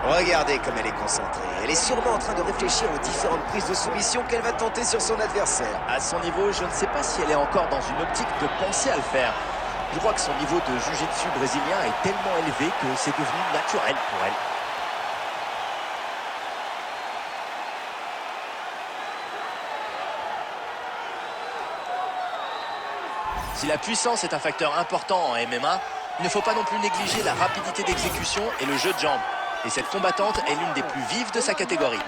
Regardez comme elle est concentrée. Elle est sûrement en train de réfléchir aux différentes prises de soumission qu'elle va tenter sur son adversaire. À son niveau, je ne sais pas si elle est encore dans une optique de penser à le faire. Je crois que son niveau de jiu-jitsu brésilien est tellement élevé que c'est devenu naturel pour elle. Si la puissance est un facteur important en MMA, il ne faut pas non plus négliger la rapidité d'exécution et le jeu de jambes. Et cette combattante est l'une des plus vives de sa catégorie.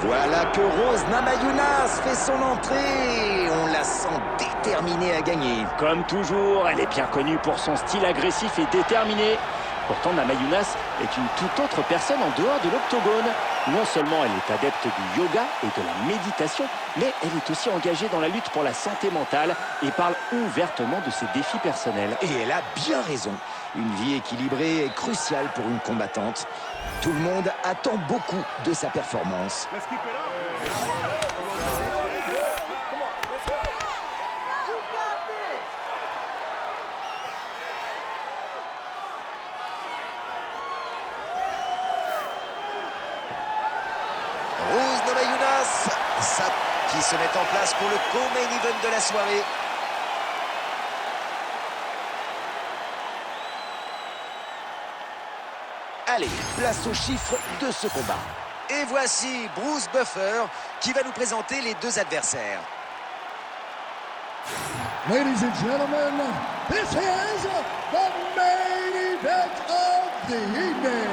Voilà que Rose Namajunas fait son entrée. On la sent déterminée à gagner. Comme toujours, elle est bien connue pour son style agressif et déterminé. Pourtant, Namajunas est une toute autre personne en dehors de l'octogone. Non seulement elle est adepte du yoga et de la méditation, mais elle est aussi engagée dans la lutte pour la santé mentale et parle ouvertement de ses défis personnels. Et elle a bien raison. Une vie équilibrée est cruciale pour une combattante. Tout le monde attend beaucoup de sa performance. Rose Namajunas, ça qui se met en place pour le co-main event de la soirée. Allez, place aux chiffres de ce combat. Et voici Bruce Buffer qui va nous présenter les deux adversaires. Ladies and gentlemen, this is the main event of the evening.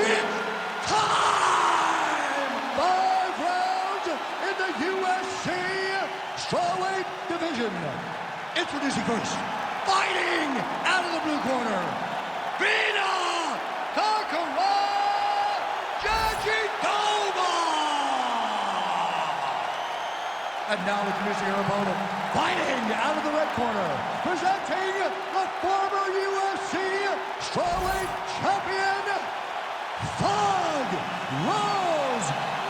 It's time! 5 rounds in the UFC strawweight division. Introducing first, fighting out of the blue corner, Vina Takara Jajitova! And now introducing her opponent, fighting out of the red corner, presenting the former UFC strawweight champion, Thug Rose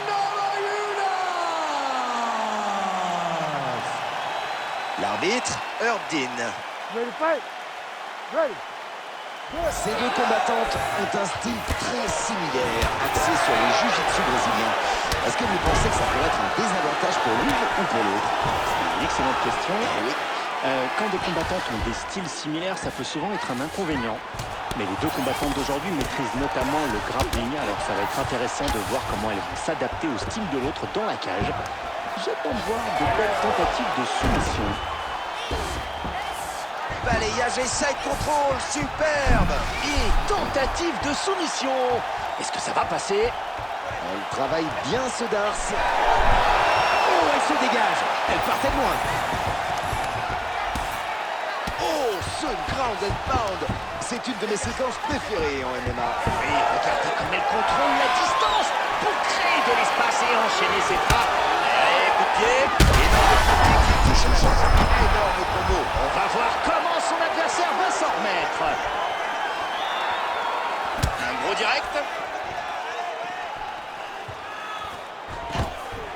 Namajunas! L'arbitre, Herb Dean. Ready to fight? Ready. Ces deux combattantes ont un style très similaire, axé sur le jiu-jitsu brésilien. Est-ce que vous pensez que ça pourrait être un désavantage pour l'une ou pour l'autre? C'est une excellente question. Oui. Quand des combattantes ont des styles similaires, ça peut souvent être un inconvénient. Mais les deux combattantes d'aujourd'hui maîtrisent notamment le grappling, alors ça va être intéressant de voir comment elles vont s'adapter au style de l'autre dans la cage. J'attends de voir de belles tentatives de soumission. Balayage et side control, superbe. Et tentative de soumission. Est-ce que ça va passer? Elle travaille bien ce darse. Oh, elle se dégage. Elle partait de loin. Oh, ce ground and pound. C'est une de mes séquences préférées en MMA. Oui, regardez comme elle contrôle la distance pour créer de l'espace et enchaîner ses frappes. Allez, coup de pied. Énorme combo. On va voir comment son adversaire va s'en remettre. Un gros direct.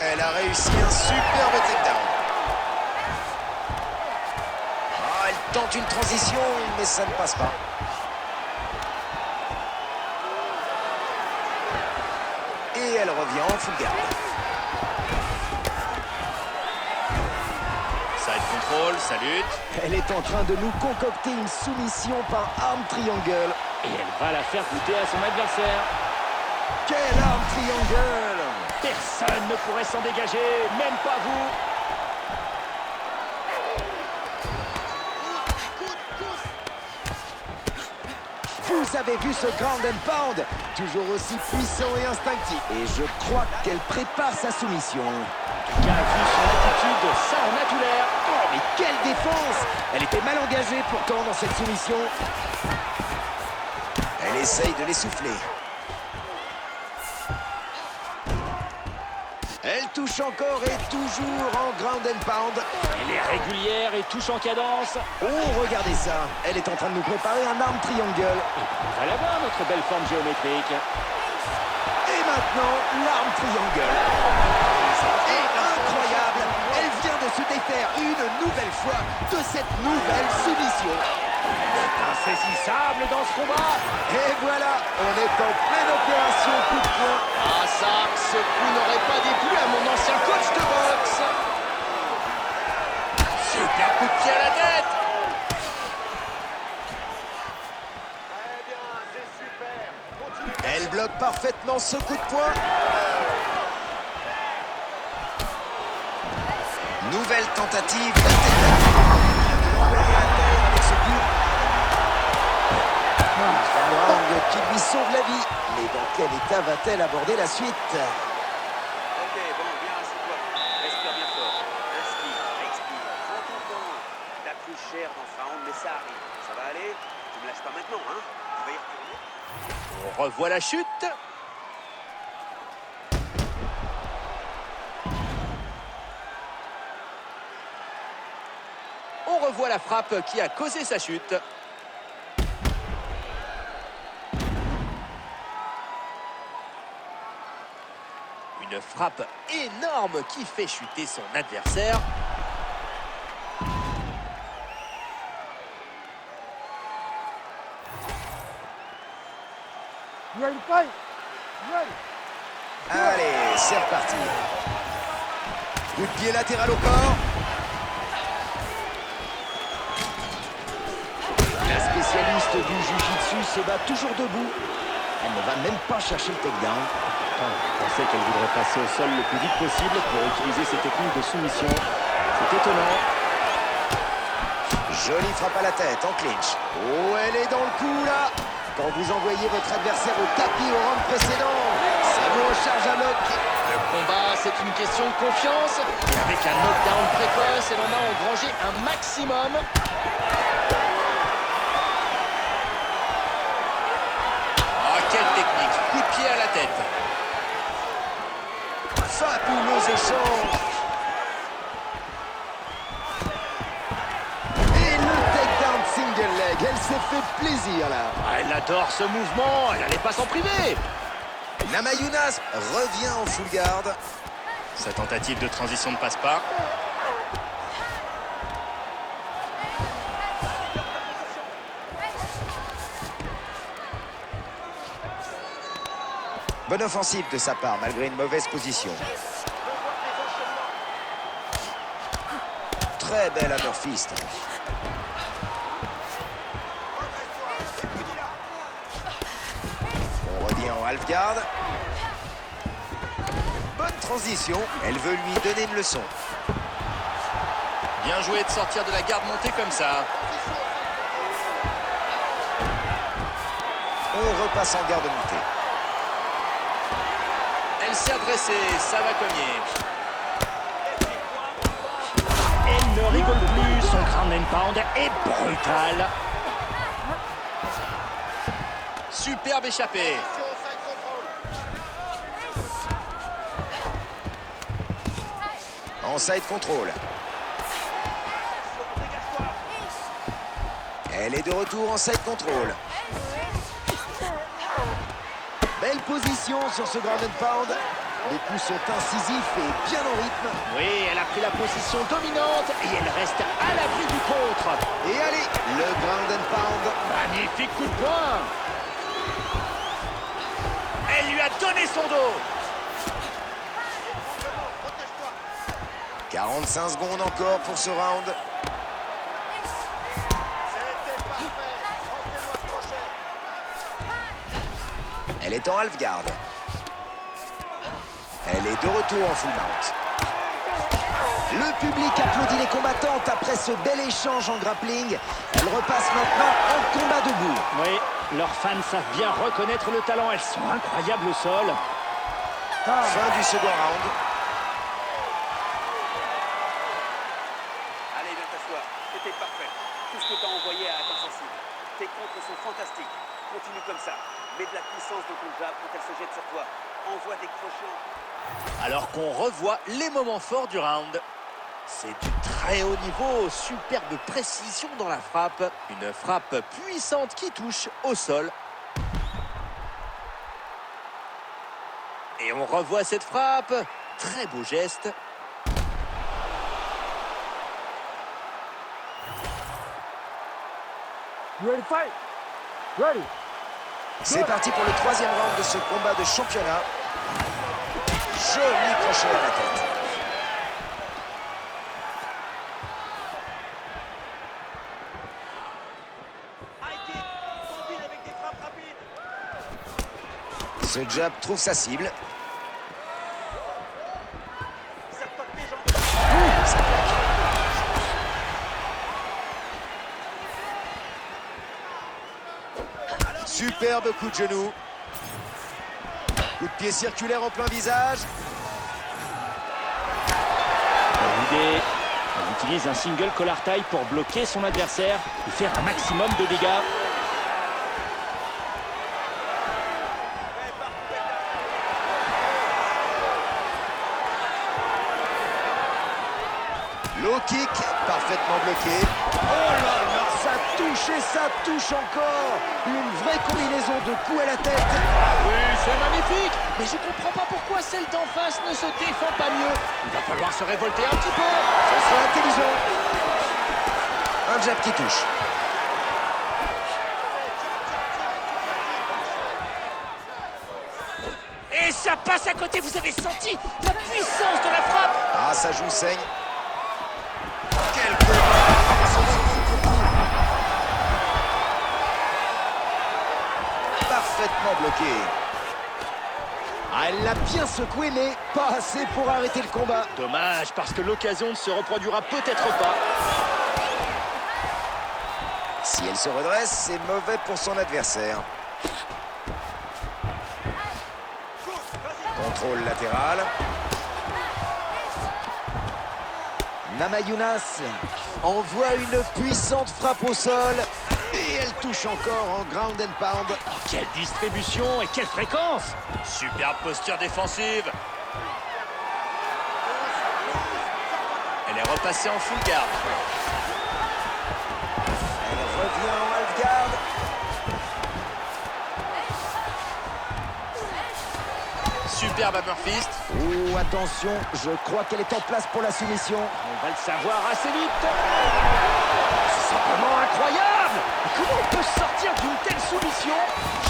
Elle a réussi un superbe takedown. Ah, elle tente une transition, mais ça ne passe pas. Et elle revient en full garde. Side control, ça lutte. Elle est en train de nous concocter une soumission par arm triangle. Et elle va la faire goûter à son adversaire. Quel arm triangle! Personne ne pourrait s'en dégager, même pas vous. Vous avez vu ce ground and pound, toujours aussi puissant et instinctif. Et je crois qu'elle prépare sa soumission. Qui a vu son attitude, ça en a tout l'air. Oh, mais quelle défense! Elle était mal engagée pourtant dans cette soumission. Elle essaye de l'essouffler. Elle touche encore et toujours en ground and pound. Elle est régulière et touche en cadence. Oh, regardez ça. Elle est en train de nous préparer un arm triangle. On va la voir, notre belle forme géométrique. Et maintenant, l'arm triangle. Et incroyable, elle vient de se défaire une nouvelle fois de cette nouvelle soumission. Insaisissable dans ce combat. Et voilà, on est en pleine opération coup de poing. Ah ça, ce coup n'aurait pas déplu à mon ancien coach de boxe. Super coup de pied à la tête. Elle bloque parfaitement ce coup de poing. Nouvelle tentative avec ce coup. Round qui lui sauve la vie. Mais dans quel état va-t-elle aborder la suite? Ok, bon, viens, assieds-toi. Respire bien fort. Inspire, expire. Prends ton temps. T'as plus cher dans ce round, mais ça arrive. Ça va aller? Tu me lâches pas maintenant, hein? Tu vas y retourner? On revoit la chute. On revoit la frappe qui a causé sa chute. Une frappe énorme qui fait chuter son adversaire. Allez, c'est reparti. Coup de pied latéral au corps. La spécialiste du jiu-jitsu se bat toujours debout. Elle ne va même pas chercher le takedown. Je pensais qu'elle voudrait passer au sol le plus vite possible pour utiliser ses techniques de soumission. C'est étonnant. Jolie frappe à la tête en clinch. Oh, elle est dans le coup là. Quand vous envoyez votre adversaire au tapis au round précédent, ça vous recharge à lock. Le combat, c'est une question de confiance. Et avec un knockdown précoce, elle en a engrangé un maximum. Ah, quelle technique! Coup de pied à la tête. Fabuleux échange. Et le takedown single leg. Elle s'est fait plaisir là. Ah, elle adore ce mouvement, elle n'allait pas s'en priver. Namajunas revient en full guard. Sa tentative de transition ne passe pas. Bonne offensive de sa part, malgré une mauvaise position. Très belle hammer fist. On revient en half guard. Bonne transition. Elle veut lui donner une leçon. Bien joué de sortir de la garde montée comme ça. On repasse en garde montée. Elle s'est adressée, ça va cogner. Elle ne rigole plus, son ground and pound est brutal. Superbe échappée. En side control. Elle est de retour en side control. Belle position sur ce ground and pound. Les coups sont incisifs et bien en rythme. Oui, elle a pris la position dominante et elle reste à l'abri du contre. Et allez, le ground and pound. Magnifique coup de poing. Elle lui a donné son dos. 45 secondes encore pour ce round. Elle est en half guard. Elle est de retour en full mount. Le public applaudit les combattantes après ce bel échange en grappling. Elle repasse maintenant en combat debout. Oui, Leurs fans savent bien reconnaître le talent. Elles sont incroyables au sol. Fin du second round. Allez, viens t'asseoir. C'était parfait. Tout ce que tu as envoyé a atteint sa cible. Tes contres sont fantastiques. Continue comme ça. Mets de la puissance dans ton jab quand elle se jette sur toi. Envoie des crochets. Alors qu'on revoit les moments forts du round. C'est du très haut niveau, superbe précision dans la frappe. Une frappe puissante qui touche au sol. Et on revoit cette frappe. Très beau geste. C'est parti pour le troisième round de ce combat de championnat. Joli crochet à la tête. Ce jab trouve sa cible. Ça plaque. Superbe coup de genou. Coup de pied circulaire en plein visage. Bonne idée. On utilise un single collar tie pour bloquer son adversaire et faire un maximum de dégâts. Low kick, parfaitement bloqué. Oh là là, ça touche et ça touche encore. Une vraie combinaison de coups à la tête. Oui, c'est magnifique. Mais je comprends pas pourquoi celle d'en face ne se défend pas mieux. Il va falloir se révolter un petit peu. Ce sera intelligent. Un jab qui touche. Et ça passe à côté, vous avez senti la puissance de la frappe. Ah, sa joue saigne. Quel parfaitement bloqué. Ah, elle l'a bien secoué, mais pas assez pour arrêter le combat. Dommage, parce que l'occasion ne se reproduira peut-être pas. Si elle se redresse, c'est mauvais pour son adversaire. Contrôle latéral. Namajunas envoie une puissante frappe au sol. Et elle touche encore en ground and pound. Oh, quelle distribution et quelle fréquence! Superbe posture défensive. Elle est repassée en full guard. Elle revient en half guard. Superbe hammer fist. Oh, attention, je crois qu'elle est en place pour la soumission. On va le savoir assez vite. C'est simplement incroyable! Comment on peut sortir d'une telle soumission?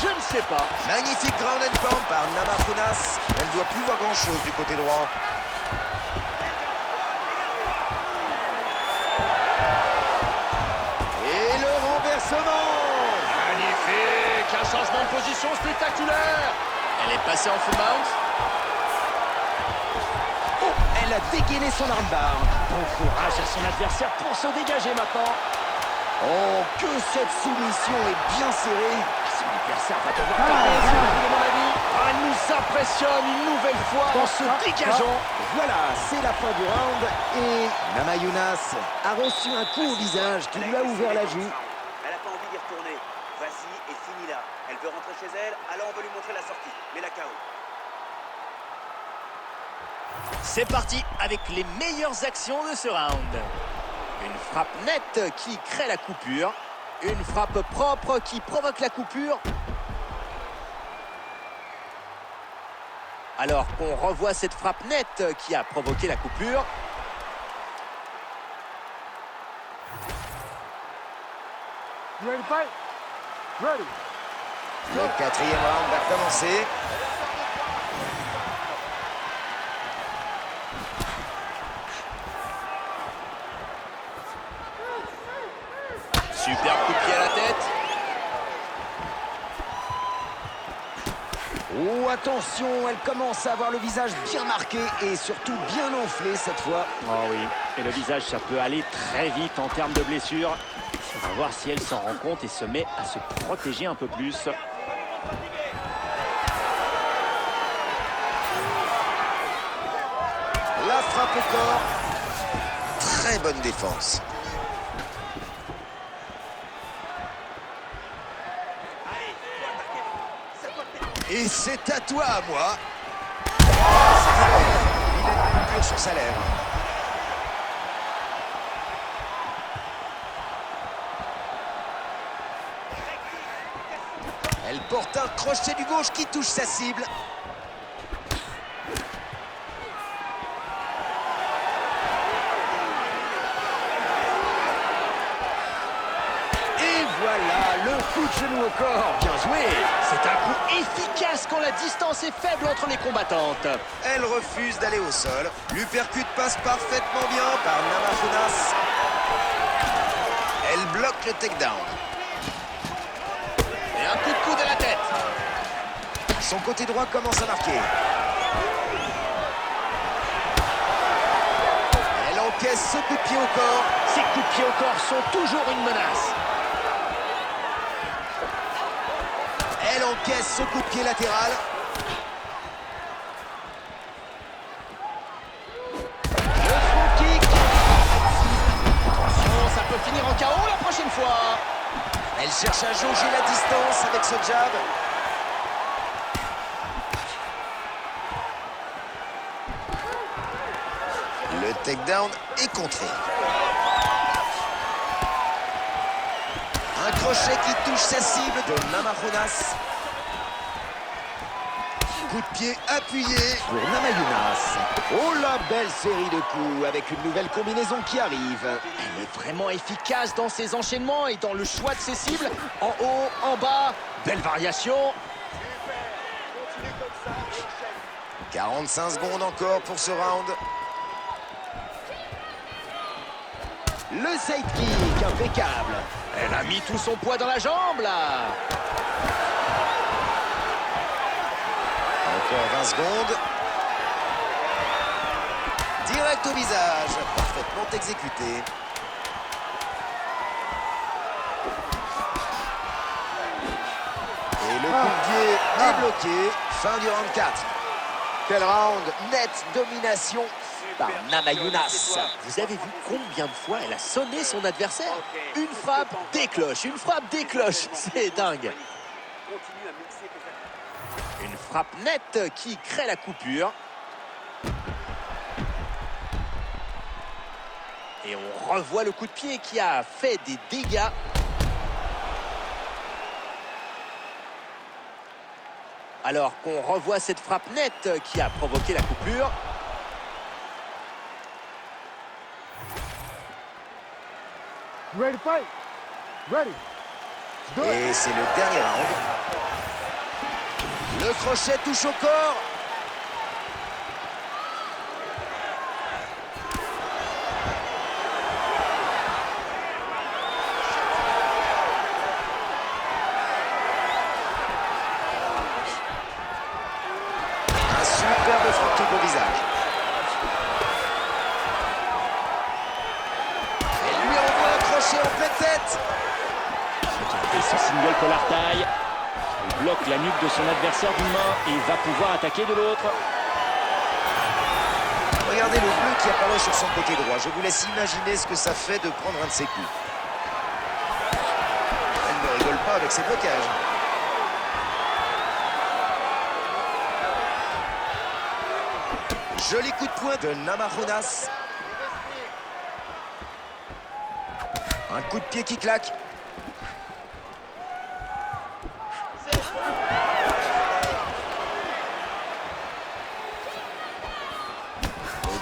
Je ne sais pas. Magnifique ground and pound par Namajunas. Elle ne doit plus voir grand-chose du côté droit. Et le renversement. Magnifique. Un changement de position spectaculaire. Elle est passée en full mount. Oh, elle a dégainé son armbar. Bon courage à son adversaire pour se dégager maintenant. Oh, que cette soumission est bien serrée. Son adversaire va devoir taper, à mon avis. Ah, elle nous impressionne une nouvelle fois en se dégageant. Voilà, c'est la fin du round. Et Namajunas a reçu un coup au visage qui lui a ouvert la joue. Elle n'a pas envie d'y retourner. Vas-y et finis là. Elle veut rentrer chez elle, alors on va lui montrer la sortie. Mais la KO. C'est parti avec les meilleures actions de ce round. Une frappe nette qui crée la coupure. Une frappe propre qui provoque la coupure. Alors qu'on revoit cette frappe nette qui a provoqué la coupure. Le quatrième round va commencer. Superbe coup de pied à la tête. Oh, attention, elle commence à avoir le visage bien marqué et surtout bien enflé cette fois. Oh oui, et le visage, ça peut aller très vite en termes de blessures. On va voir si elle s'en rend compte et se met à se protéger un peu plus. La frappe au corps. Très bonne défense. Et c'est à toi, à moi. C'est belle. Il a une coupure sur sa lèvre. Elle porte un crochet du gauche qui touche sa cible. Et voilà le coup de genou au corps. Bien joué. C'est un coup efficace quand la distance est faible entre les combattantes. Elle refuse d'aller au sol. L'uppercut passe parfaitement bien par Namajunas. Elle bloque le takedown. Et un coup de coude à la tête. Son côté droit commence à marquer. Elle encaisse ce coup de pied au corps. Ces coups de pied au corps sont toujours une menace. Elle encaisse ce coup de pied latéral. Le front kick. Attention, ça peut finir en KO la prochaine fois. Elle cherche à jauger la distance avec ce jab. Le takedown est contré. Un crochet qui touche sa cible de Namajunas. Coup de pied appuyé pour Namajunas. Oh la belle série de coups avec une nouvelle combinaison qui arrive. Elle est vraiment efficace dans ses enchaînements et dans le choix de ses cibles. En haut, en bas, belle variation. 45 secondes encore pour ce round. Le sidekick impeccable. Elle a mis tout son poids dans la jambe là. Encore 20 secondes. Direct au visage. Parfaitement exécuté. Et le coup de pied est bloqué. Fin du round 4. Quel round. Nette domination par Namajunas. Vous avez vu combien de fois elle a sonné son adversaire? Une frappe, décloche, une frappe, décloche. C'est dingue. Une frappe nette qui crée la coupure. Et on revoit le coup de pied qui a fait des dégâts. Alors qu'on revoit cette frappe nette qui a provoqué la coupure. Ready to fight? Ready. Et c'est le dernier round. Le crochet touche au corps. Un superbe front kick au visage. Elle lui envoie un crochet en pleine tête. Et ce single collar taille. Elle bloque la nuque de son adversaire d'une main et va pouvoir attaquer de l'autre. Regardez le bleu qui apparaît sur son côté droit. Je vous laisse imaginer ce que ça fait de prendre un de ses coups. Elle ne rigole pas avec ses blocages. Joli coup de poing de Namajunas. Un coup de pied qui claque.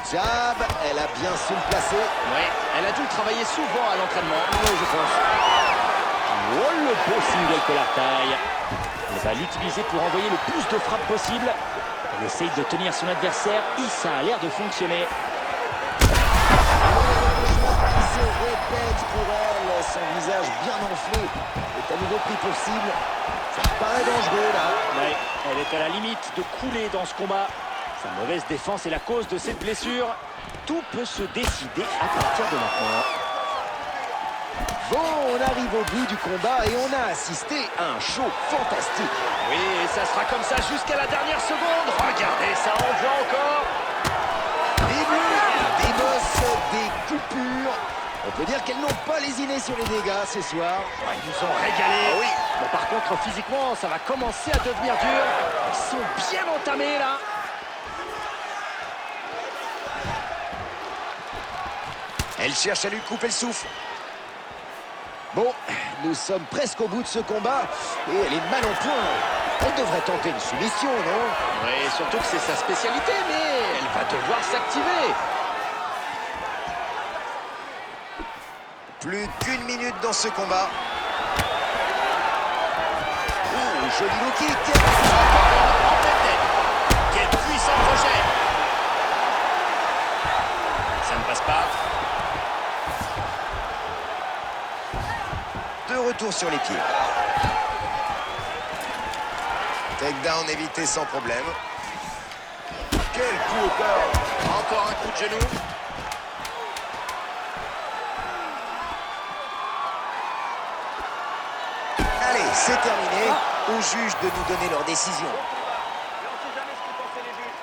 Le jab, elle a bien su le placer. Ouais, elle a dû le travailler souvent à l'entraînement. Oui, je pense. Oh, le beau single collar taille. Elle va l'utiliser pour envoyer le plus de frappes possible. Elle essaye de tenir son adversaire et ça a l'air de fonctionner. Qui se répète pour elle, son visage bien enflé est à nouveau pris pour cible. Ça me paraît dangereux là. Ouais, elle est à la limite de couler dans ce combat. Sa mauvaise défense est la cause de cette blessure. Tout peut se décider à partir de maintenant. Bon, on arrive au bout du combat et on a assisté à un show fantastique. Oui, et ça sera comme ça jusqu'à la dernière seconde. Regardez, ça envoie encore. Des bleus, des bosses, des coupures. On peut dire qu'elles n'ont pas lésiné sur les dégâts ce soir. Ouais, ils nous ont régalé. Ah oui. Bon, par contre, physiquement, ça va commencer à devenir dur. Ils sont bien entamés là. Elle cherche à lui couper le souffle. Bon, nous sommes presque au bout de ce combat et elle est mal en point. Elle devrait tenter une soumission, non? Oui, surtout que c'est sa spécialité, mais elle va devoir s'activer. Plus qu'une minute dans ce combat. Ouh, joli low kick. En pleine tête. Quel puissant projet. Ça ne passe pas. De retour sur les pieds. Takedown évité sans problème. Quel coup au corps. Encore un coup de genou. Allez, c'est terminé. Aux juges de nous donner leur décision.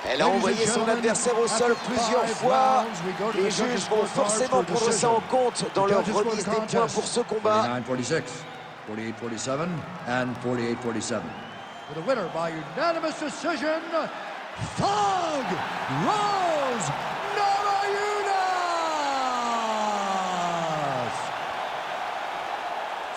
Elle a envoyé son adversaire au sol plusieurs fois. Les juges vont forcément prendre ça en compte dans leur remise des points pour ce combat. 49-46, 48-47, and 48-47. For the winner by unanimous decision, Thug Rose Namajunas!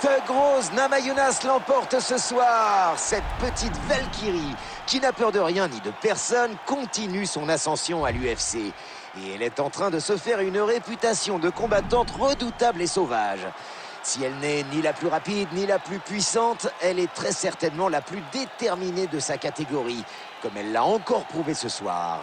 Thug Rose Namajunas l'emporte ce soir. Cette petite Valkyrie, qui n'a peur de rien ni de personne, continue son ascension à l'UFC. Et elle est en train de se faire une réputation de combattante redoutable et sauvage. Si elle n'est ni la plus rapide ni la plus puissante, elle est très certainement la plus déterminée de sa catégorie, comme elle l'a encore prouvé ce soir.